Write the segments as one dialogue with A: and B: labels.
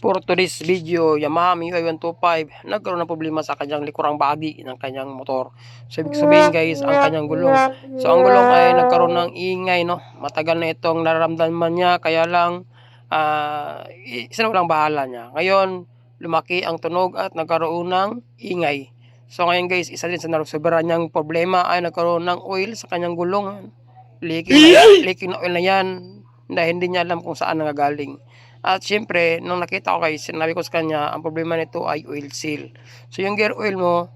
A: For today's video, Yamaha MIUI 125 nagkaroon ng problema sa kanyang likurang bahagi ng kanyang motor. So ibig sabihin guys, ang kanyang gulong. So ang gulong ay nagkaroon ng ingay, no. Matagal na itong nararamdaman niya, kaya lang isa na walang bahala niya. Ngayon, lumaki ang tunog at nagkaroon ng ingay. So ngayon guys, isa din sa nasobrahan niyang problema ay nagkaroon ng oil sa kanyang gulong. Leaking na oil na yan, dahil hindi niya alam kung saan nangagaling. At syempre, nung nakita ko guys, sinabi ko sa kanya, ang problema nito ay oil seal. So yung gear oil mo,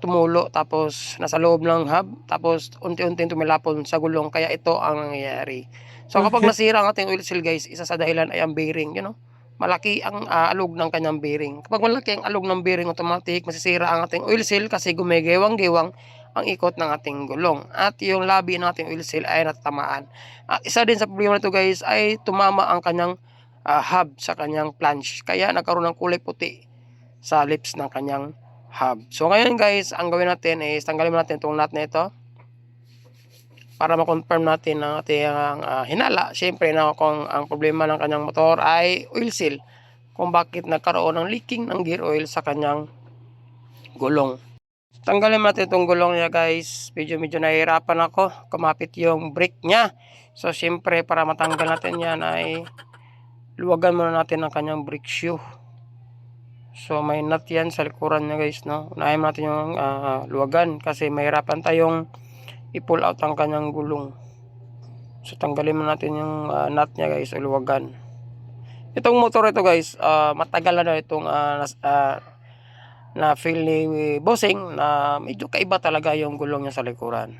A: tumulo, tapos nasa loob ng hub, tapos unti-unti tumilapon sa gulong, kaya ito ang nangyayari. So kapag nasira ang ating oil seal guys, isa sa dahilan ay ang bearing, malaki ang alog ng kanyang bearing. Kapag malaki ang alog ng bearing, automatic masisira ang ating oil seal kasi gumigewang-gewang ang ikot ng ating gulong. At yung labi ng ating oil seal ay natatamaan. At isa din sa problema nito guys ay tumama ang kanyang hub sa kanyang flange. Kaya nagkaroon ng kulay puti sa lips ng kanyang hub. So ngayon guys, ang gawin natin is tanggalin natin itong nut na ito para ma-confirm natin ang ating hinala. Siyempre na kung ang problema ng kanyang motor ay oil seal, kung bakit nagkaroon ng leaking ng gear oil sa kanyang gulong. Tanggalin natin itong gulong niya guys. Medyo nahihirapan ako kumapit yung brake niya. So siyempre para matanggal natin yan ay luwagan muna natin ang kanyang brake shoe. So may nut yan sa likuran niya guys, no. Unahin natin yung luwagan kasi mahirapan tayong i-pull out ang kanyang gulong. So tanggalin muna natin yung nut niya guys, o luwagan. Itong motor ito guys, matagal na itong na feel ni bossing na medyo kaiba talaga yung gulong niya sa likuran.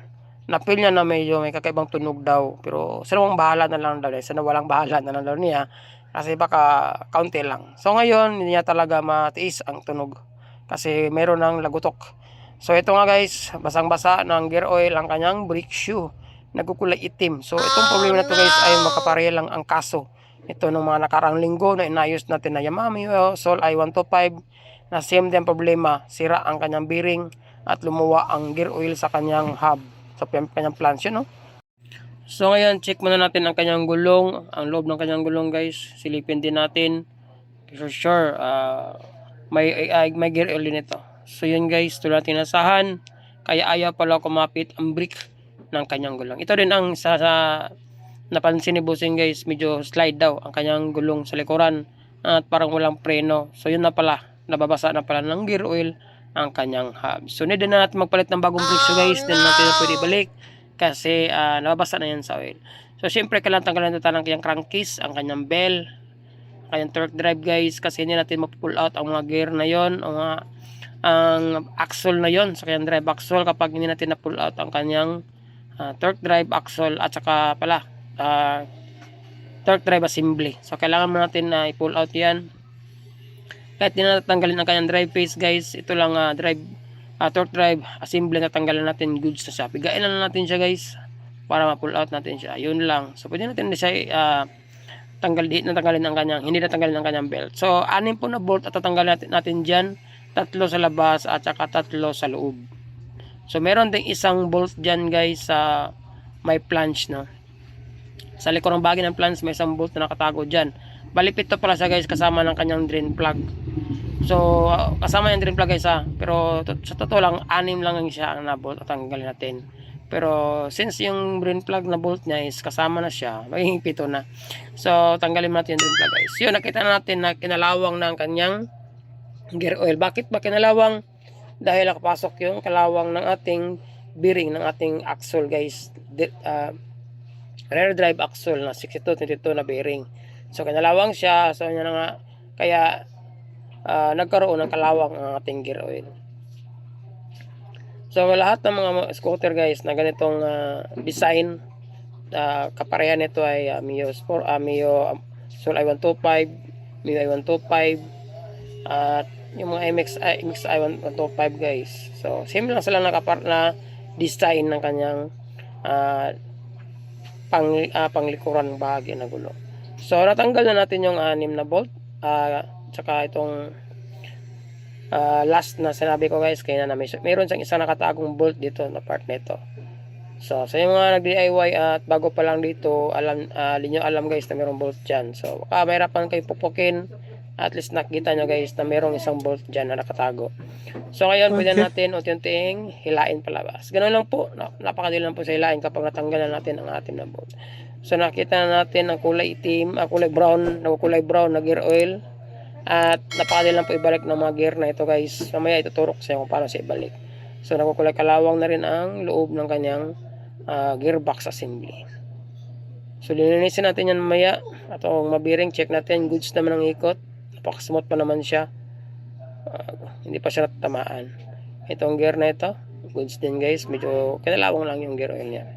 A: Na-feel niya na medyo may kakaibang tunog daw, pero sanawang bahala na lang daw, walang bahala na lang daw niya kasi baka kaunti lang. So ngayon hindi niya talaga matiis ang tunog kasi meron ng lagutok. So ito nga guys, basang-basa ng gear oil ang kanyang brake shoe, nagkukulay itim. So itong problema na to guys ay makapareha lang ang kaso ito nung mga nakarang linggo na inayos natin na Yamaha MIUI Soul i125 na same din problema, sira ang kanyang bearing at lumuwa ang gear oil sa kanyang hub, sa kanyang flange, no? So ngayon, check muna natin ang kanyang gulong, ang loob ng kanyang gulong guys. Silipin din natin. For sure, may gear oil din ito. So yun guys, tulad natin nasahan, kaya ayaw pala kumapit ang brake ng kanyang gulong. Ito din ang sa napansin ni bossing guys, medyo slide daw ang kanyang gulong sa likuran at parang walang preno. So yun na pala, nababasa na pala ng gear oil ang kanyang hub. So need na natin magpalit ng bagong brake so guys, then natin na pwede balik kasi nababasa na yan sa oil. So syempre kailangan tanggalin natin ang kanyang crankcase, ang kanyang bell, ang kanyang torque drive guys, kasi hindi natin ma-pull out ang mga gear na yon, o ang axle na yon sa kanyang drive axle kapag hindi natin na-pull out ang kanyang torque drive axle at saka pala torque drive assembly. So kailangan mo natin na i-pull out yan. Kahit hindi na natanggalin ang kanyang drive face guys, ito lang torque drive assembly na tanggalan natin, goods na siya. Pigain na natin siya guys para ma-pull out natin siya. Yun lang. So pwede natin siya natanggalin ang kanyang, hindi natanggalin ang kanyang belt. So 6 po na bolt at tatanggalin natin diyan, 3 sa labas at saka 3 sa loob. So meron ding isang bolt diyan guys sa may flange, no. Sa likurang bahagi ng flange may isang bolt na nakatago diyan. Balipit to pala siya guys, kasama ng kanyang drain plug. So kasama yung drain plug guys pero sa totoo lang 6 lang siya ang na-bolt at tanggalin natin. Pero since yung drain plug na bolt niya is kasama na siya, magiging 7 na. So tanggalin natin yung drain plug guys. Yun, nakita natin na kinalawang ng kanyang gear oil. Bakit ba kinalawang? Dahil nakapasok yung kalawang ng ating bearing ng ating axle guys. Rear drive axle na 6222 na bearing. So kinalawang siya, so yun na nga, kaya nagkaroon ng kalawang ang ating gear oil. So lahat ng mga scooter guys na ganitong design, kaparehan nito ay MIUI Soul i125, MIUI i125 at yung mga MXi 125 guys. So same lang sila na design ng kanyang panglikuran bahagi na gulo. So natanggal na natin yung 6 na bolt, tsaka itong last na sinabi ko guys, kaya na meron siyang isang nakatagong bolt dito na part nito. So sa yung mga nag-DIY at bago pa lang dito, alam guys na mayroong bolt dyan. So baka mahirapan kayo pupukin At least nakita nyo guys na merong isang bolt dyan na nakatago. So ngayon, pwede natin unti-unting hilain palabas. Ganun lang po. Napakadali lang po sa hilain kapag natanggalan natin ang ating na bolt. So nakita na natin ang kulay itim, kulay brown na gear oil. At napakadali lang po ibalik ng mga gear na ito guys. Mamaya ituturo ko sa inyo kung paano siya ibalik. So nakukulay kalawang na rin ang loob ng kanyang gearbox assembly. So lilinisin natin yan mamaya. At ang mabiring, check natin. Goods naman ang ikot. Napakasmooth pa naman siya. Hindi pa siya natamaan. Itong gear na ito, goods din guys. Medyo kinalawang lang yung gear oil niya.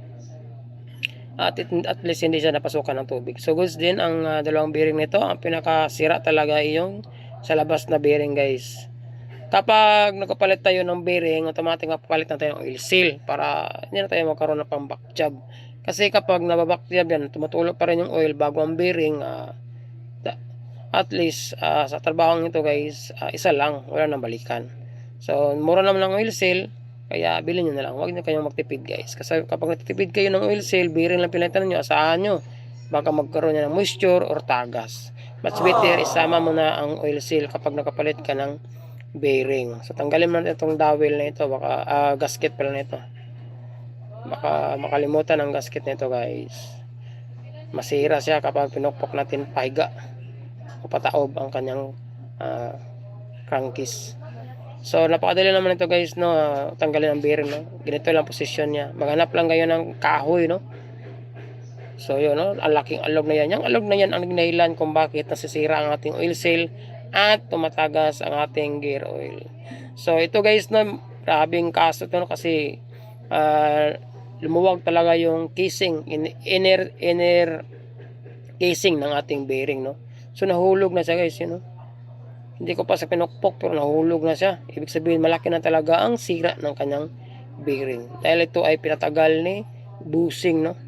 A: At least hindi siya napasukan ng tubig. So goods din ang dalawang bearing nito. Ang pinakasira talaga ay yung sa labas na bearing guys. Kapag nagpapalit tayo ng bearing, automatic mapapalit na tayo ng oil seal para hindi na tayo magkaroon ng pang back job. Kasi kapag nababack job yan, tumutulog pa rin yung oil bago ang bearing. At least sa trabahong ito guys, isa lang, wala nang balikan. So mura naman ang oil seal, kaya bilhin nyo na lang. Huwag na kayong magtipid guys. Kasi kapag nagtitipid kayo ng oil seal, bearing lang pinalitan nyo, asahan nyo baka magkaroon niya ng moisture or tagas. Much better isama mo na ang oil seal kapag nakapalit ka ng bearing. So tanggalin mo natin itong dowel na ito, baka gasket pala nito. Baka makalimutan ang gasket nito guys. Masira siya kapag pinukpok natin pahiga o pataob ang kanyang crankcase. So napakadali naman ito guys, no, tanggalin ang bearing, no. Ganito lang posisyon niya. Maghanap lang kayo ng kahoy, no. So yun, no, ang laking alog na yan. Yung alog na yan ang dahilan kung bakit nasisira ang ating oil seal at tumatagas ang ating gear oil. So ito guys, no, grabing kaso ito, no, kasi lumuwag talaga yung casing, inner casing ng ating bearing, no. So nahulog na siya guys, yun, no. Hindi ko pa sa pinukpok pero nahulog na siya. Ibig sabihin malaki na talaga ang sira ng kanyang bearing. Dahil ito ay pinatagal ni busing, no.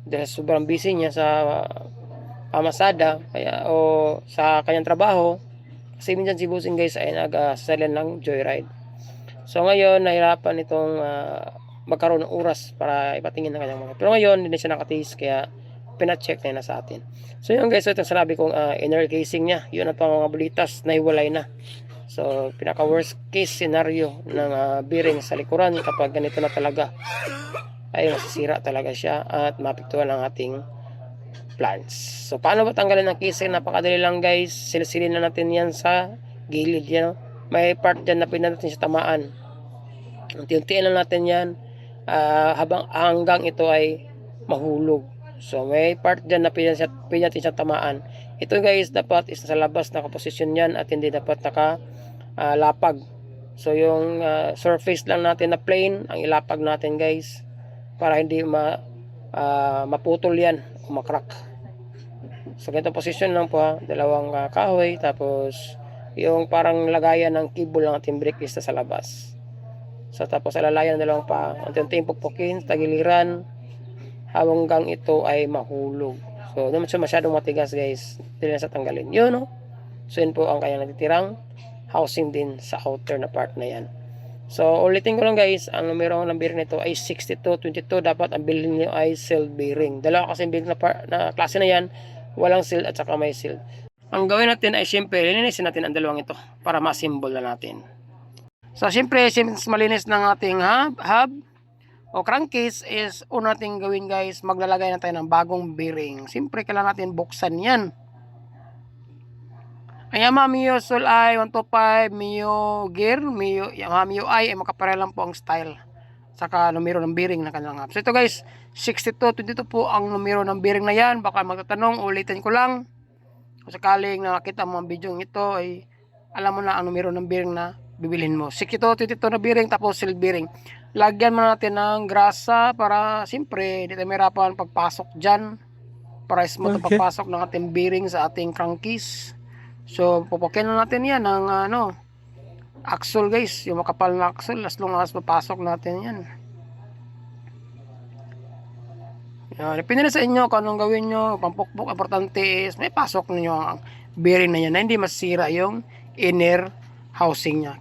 A: Dahil sobrang busy niya sa pamasada kaya o sa kanyang trabaho. Kasi minsan si busing guys ay nagsasalan ng joyride. So ngayon nahirapan itong magkaroon ng oras para ipatingin ng kanyang mga. Pero ngayon hindi na siya nakatiis kaya pina-check na sa atin. So yun guys, so itong sinabi kong inner casing niya, yun ang mga bulitas na hiwalay na. So pinaka worst case scenario ng bearing sa likuran kapag ganito na talaga ay masisira talaga siya at mapiktuhan ang ating plants. So paano ba tanggalin ang casing? Napakadali lang guys. Silsilin na natin yan sa gilid yan, no? May part dyan na pwede natin siya tamaan. Unti-untiin lang natin yan hanggang ito ay mahulog. So may part dyan na pwede natin siya tamaan. Ito guys dapat is sa labas nakaposisyon yan at hindi dapat lapag. So yung surface lang natin na plain ang ilapag natin guys para hindi maputol yan o makrack. So ganito posisyon lang po, dalawang kahoy tapos yung parang lagayan ng cable ng ating brake is sa labas. So tapos alalayan dalawang pa, unti-unting pukpukin, tagiliran hanggang ito ay mahulog. So naman siya masyadong matigas guys, hindi na sa tanggalin yun, no? So yun po ang kanyang natitirang housing din sa outer na part na yan. So ulitin ko lang guys, ang numero ng bearing nito ay 6222. Dapat ang bilhin nyo ay sealed bearing. Dalawa kasi bearing na klase na yan, walang sealed at saka may sealed. Ang gawin natin ay siyempre linisin natin ang dalawang ito para ma-assemble na natin. So siyempre since malinis ng ating hub o crankcase is una natin gawin guys, maglalagay na tayo ng bagong bearing. Siyempre kailangan natin buksan yan. Ang Yamaha Mio Soul I 125 Mio Gear, Yamaha Mio I ay makapareho lang po ang style saka numero ng bearing na kanilang hub. So ito guys, 6222 po ang numero ng bearing na yan. Baka magtatanong, ulitin ko lang. Kung sakaling nakita mo ang video ito ay alam mo na ang numero ng bearing na bibilhin mo. 6222 na bearing tapos sealed bearing. Lagyan mo natin ng grasa para siyempre hindi tayo mahirapan pagpasok dyan. Para smooth ang pagpasok ng ating bearing sa ating crankcase. So pupukin na natin yan ng axle guys, yung makapal na axle as long as mapasok natin yan. Depende na sa inyo kung anong gawin nyo. Pampukpok, importante is may pasok ninyo ang bearing na yan na hindi masira yung inner housing nya.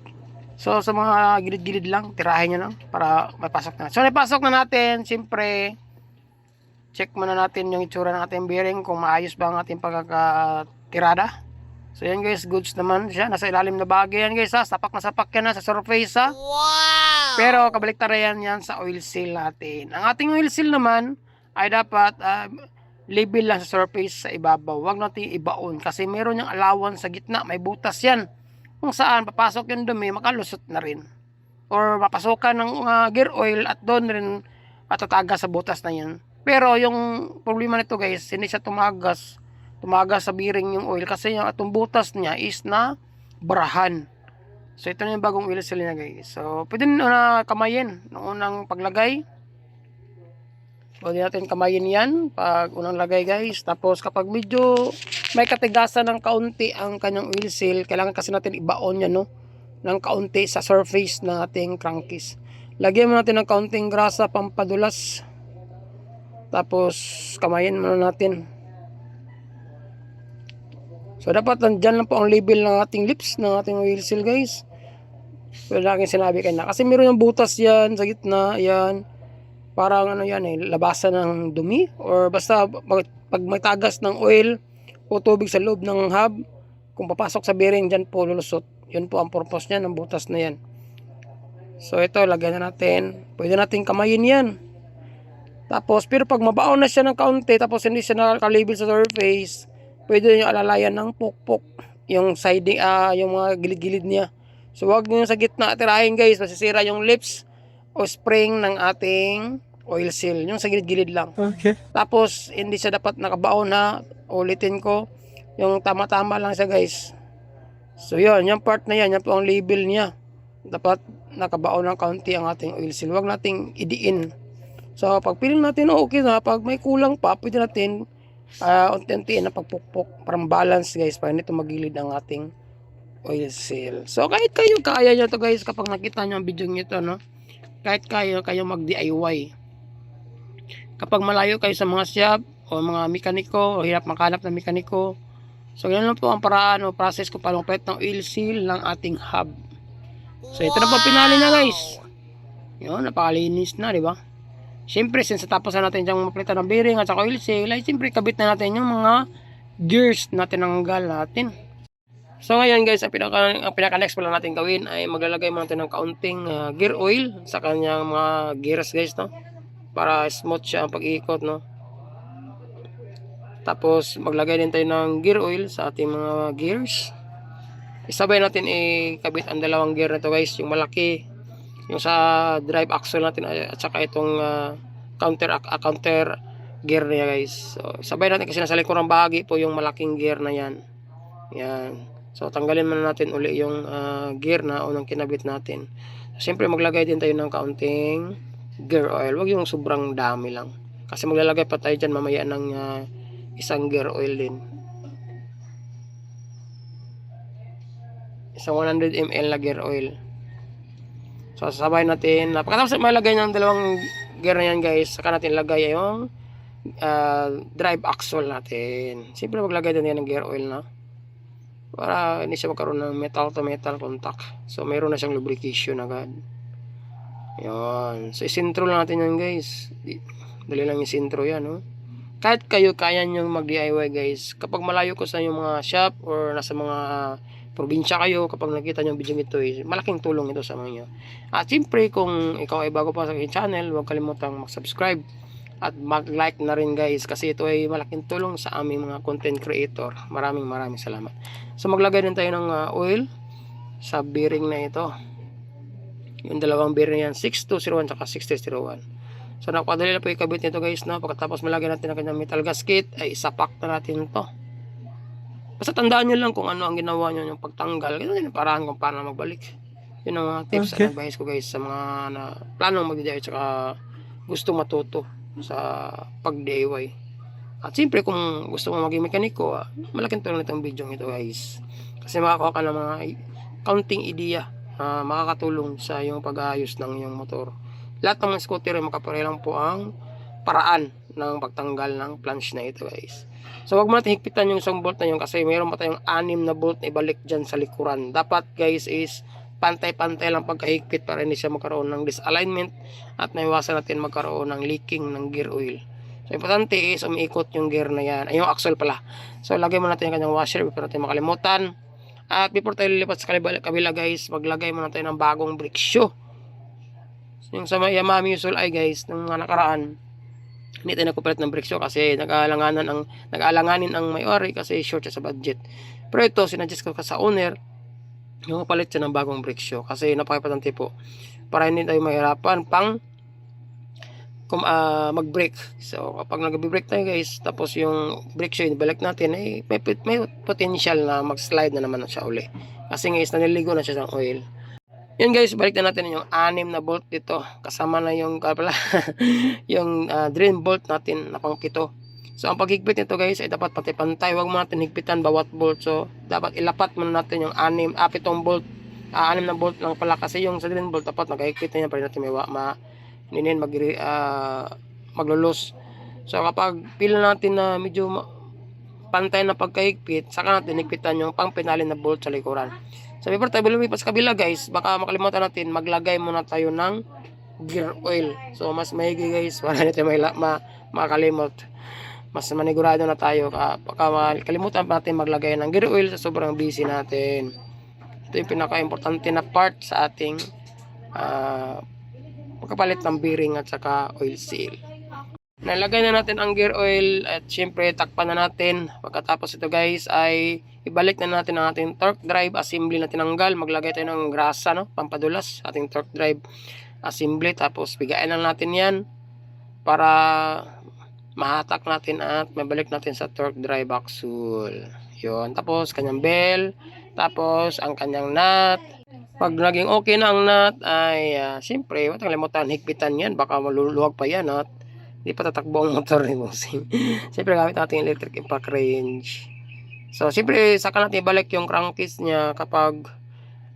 A: So sa mga gilid-gilid lang, tirahin nyo lang para mapasok na. So napasok na natin, siyempre check muna natin yung itsura ng ating bearing kung maayos ba ang ating pagkakatirada. So yan guys, goods naman siya. Nasa ilalim na bagay yan guys ha. Sapak na sapak yan ha, sa surface ha. Wow! Pero kabaliktaran yan sa oil seal natin. Ang ating oil seal naman ay dapat level lang sa surface sa ibabaw. Huwag natin ibaon kasi meron yung allowance sa gitna. May butas yan. Kung saan papasok yung dumi, makalusot na rin. Or mapasukan ng gear oil at doon rin matataga sa butas na yan. Pero yung problema nito guys, hindi siya tumagas sa bearing yung oil kasi yung atong butas niya is na barahan. So ito na yung bagong oil seal niya guys. So pwede na kamayin ng unang paglagay. Pwede natin kamayin yan pag unang lagay guys. Tapos kapag medyo may katigasan ng kaunti ang kanyang oil seal, kailangan kasi natin ibaon yan no, ng kaunti sa surface ng ating crankcase. Lagyan mo natin ng kaunting grasa pampadulas. Tapos kamayin muna natin. So dapat nandyan lang po ang label ng ating lips ng ating oil seal guys. So laging sinabi kayo na. Kasi meron yung butas yan sa gitna. Yan. Parang ano yan eh. Labasan ng dumi. Or basta pag may tagas ng oil o tubig sa loob ng hub. Kung papasok sa bearing dyan po lulusot. Yun po ang purpose niya ng butas na yan. So ito lagyan na natin. Pwede natin kamayin yan. Tapos pero pag mabaon na siya ng kaunti. Tapos hindi siya nakalabel sa surface. Pwede nyo alalayan ng pukpok yung siding, yung mga gilid-gilid niya. So wag nyo sa gitna tirahin guys, masisira yung lips o spring ng ating oil seal. Yung sa gilid-gilid lang.
B: Okay.
A: Tapos hindi siya dapat nakabaon na, ulitin ko, yung tama-tama lang siya guys. So yun, yung part na yan po ang label niya. Dapat nakabaon ng kaunti ang ating oil seal. Wag nating idiin. So pag piling natin okay na, pag may kulang pa, pwede natin unti-untiin na pagpukpok para balance guys, para hindi magilid ang ating oil seal. So kahit kayo kaya nyo to guys, kapag nakita nyo ang video nyo to no, kahit kayo mag DIY, kapag malayo kayo sa mga shop o mga mekaniko o hirap makahanap ng mekaniko, so ganyan lang po ang paraan o process ko para magpalit ng oil seal ng ating hub. So ito na po pinali na guys. Yun, napakalinis na, di ba? Siyempre, since tapos na natin diyang mapalitan ng bearing at saka oil seal, ay siyempre kabit na natin yung mga gears na tinanggal natin. So ngayon guys, ang pinaka next pala natin gawin ay maglalagay muna natin ng kaunting gear oil sa kanyang mga gears guys no, para smooth siya ang pag-iikot no. Tapos maglagay din tayo ng gear oil sa ating mga gears. Isabay natin ikabit ang dalawang gear na to guys, yung malaki, yung sa drive axle natin at saka itong counter gear niya guys. So sabay natin kasi nasa likurang bahagi po yung malaking gear na yan. Yan. So tanggalin muna natin uli yung gear na unang kinabit natin. Siyempre maglagay din tayo ng kaunting gear oil. Huwag yung sobrang dami lang. Kasi maglalagay pa tayo dyan mamaya ng isang gear oil din. Isang 100 ml na gear oil. So sabay natin. Pagkatapos malagay ng dalawang gear na yan guys, saka natin lagay yung drive axle natin. Siyempre maglagay din yan ng gear oil na, para hindi siya magkaroon ng metal to metal contact. So mayroon na siyang lubrication agad. Yan. So isintro lang natin yan guys. Dali lang yung sintro yan no? Kahit kayo kaya nyo mag DIY guys. Kapag malayo ko sa yung mga shop or nasa mga probinsya kayo, kapag nakita nyo ang video nito, malaking tulong ito sa mga. At siyempre kung ikaw ay bago pa sa aking channel, huwag kalimutang mag-subscribe at mag-like na rin guys, kasi ito ay malaking tulong sa aming mga content creator. Maraming salamat. So maglagay din tayo ng oil sa bearing na ito, yung dalawang bearing yan, 6201 at 6201. So napadali na po ikabit nito guys no? Pagkatapos malagyan natin ang kanyang metal gasket, ay isapak na natin to. Basta tandaan nyo lang kung ano ang ginawa nyo yung pagtanggal. Ito din ang paraan kung paano magbalik. Yun ang mga tips at advice ko guys sa mga na planong mag-DIY at saka gusto matuto sa pag-DIY. At siyempre kung gusto mo maging mekaniko, malaking tulong itong video nito guys. Kasi makakuha ka ng mga counting idea makakatulong sa yung pag-aayos ng iyong motor. Lahat ng mga scooter ay makaparelang po ang paraan ng pagtanggal ng flange na ito guys. So wag mo natin higpitan yung isang bolt na yun, kasi mayroon pa tayong 6 na bolt na ibalik dyan sa likuran. Dapat guys is pantay-pantay lang pagkahigpit para hindi siya magkaroon ng disalignment at naiwasan natin magkaroon ng leaking ng gear oil. So, importante is umiikot yung gear na yan. Ay, yung axle pala. So, lagay mo natin yung kanyang washer before natin makalimutan. At before tayo lilipat sa kabila guys, maglagay muna tayo ng bagong brake shoe. Yung sa Yamaha Mutual ay guys, nung nakaraan, hindi tayo nagpapalit ng brake shoe kasi nag-aalanganin ang may-ari kasi short siya sa budget. Pero ito, sinadjust ko sa owner, yung palit siya ng bagong brake shoe kasi napaka-importante po para hindi tayo mahirapan pang mag-brake. So kapag nag-brake tayo guys, tapos yung brake shoe ibalik natin, ay may potential na mag-slide na naman siya uli kasi guys naniligo na siya ng oil. Yun guys, balik na natin yung 6 na bolt dito kasama na yung yung drain bolt natin na pang 7. So ang paghigpit nito guys ay dapat pantay-pantay, wag mo natin higpitan bawat bolt. So dapat ilapat muna natin yung 7 bolt, 6 na bolt lang pala kasi yung sa drain bolt dapat nagahigpit na yan para natin may maglulos. So kapag pila natin na medyo pantay na pagkahigpit, saka natin higpitan yung pang pinalin na bolt sa likuran. So before tayo lumipas sa kabila guys, baka makalimutan natin maglagay muna tayo ng gear oil. So mas mahigi guys para hindi tayo makalimot. Mas manigurado na tayo baka kalimutan pa natin maglagay ng gear oil sa sobrang busy natin. Ito yung pinaka-importante na part sa ating pagkapalit ng bearing at saka oil seal. Nalagay na natin ang gear oil at syempre takpan na natin. Pagkatapos ito guys ay ibalik na natin ang ating torque drive assembly na tinanggal. Maglagay tayo ng grasa, no, pampadulas ating torque drive assembly, tapos bigayan na natin yan para mahatak natin at mabalik natin sa torque drive axle. Yun, tapos kanyang bell, tapos ang kanyang nut. Pag naging okay na ang nut ay siyempre huwag kalimutan higpitan yan, baka maluluwag pa yan at hindi pa tatakbo ang motor ni bossing. Siyempre gamit natin electric impact range. So siyempre saka natin ibalik yung crankcase niya kapag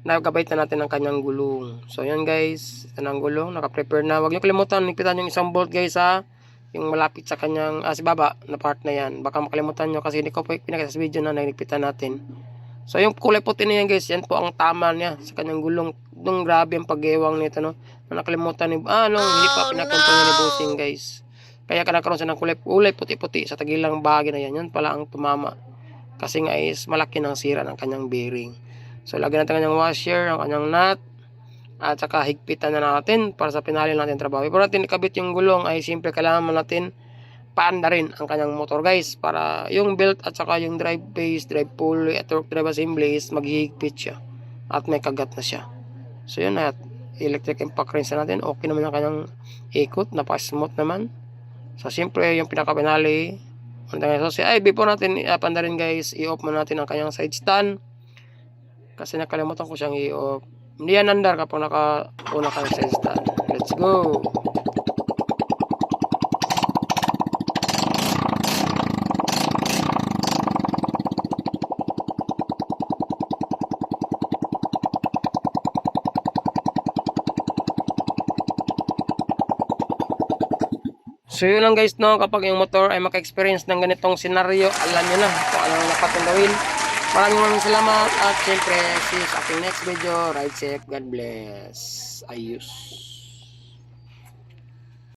A: nagabait na natin ang kanyang gulong. So yan guys, ito na ang gulong, naka-prepare na. Huwag niyo kalimutan higpitan yung isang bolt guys yung malapit sa kanyang sa baba na part na yan. Baka makalimutan nyo kasi hindi ko po pinakita sa video na nagligpitan natin. So yung kulay puti na yan guys, yan po ang tama niya sa kanyang gulong. Nung grabe ang pag-ewang nito, no, na nakalimutan ni hindi pa pinakontrol ni bossing guys. Kaya nagkaroon siya ng kulay puti-puti sa tagilang bahagi na yan. Yan pala ang tumama kasi nga is malaki ng sira ng kanyang bearing. So lagyan natin kanyang washer, ang kanyang nut, at saka higpitan na natin para sa pinali natin trabaho. Before natin ikabit yung gulong ay simple kailangan natin paanda rin ang kanyang motor guys para yung belt at saka yung drive base, drive pulley at torque drive assembly is maghihigpit siya at may kagat na siya. So yun, at electric impact range natin, okay naman ang kanyang ikot, napaka-smooth naman. So siyempre yung pinaka-pinali before natin paanda rin guys, i-off muna natin ang kanyang side stand kasi nakalimutan ko siyang i-off. Hindi yan andar kapag naka-una ka ng side stand. Let's go! So yun lang guys, no, kapag yung motor ay maka-experience ng ganitong senaryo, alam nyo na kung anong dapat yung gawin. Maraming salamat at syempre see you sa aking next video. Ride safe, God bless. Ayos.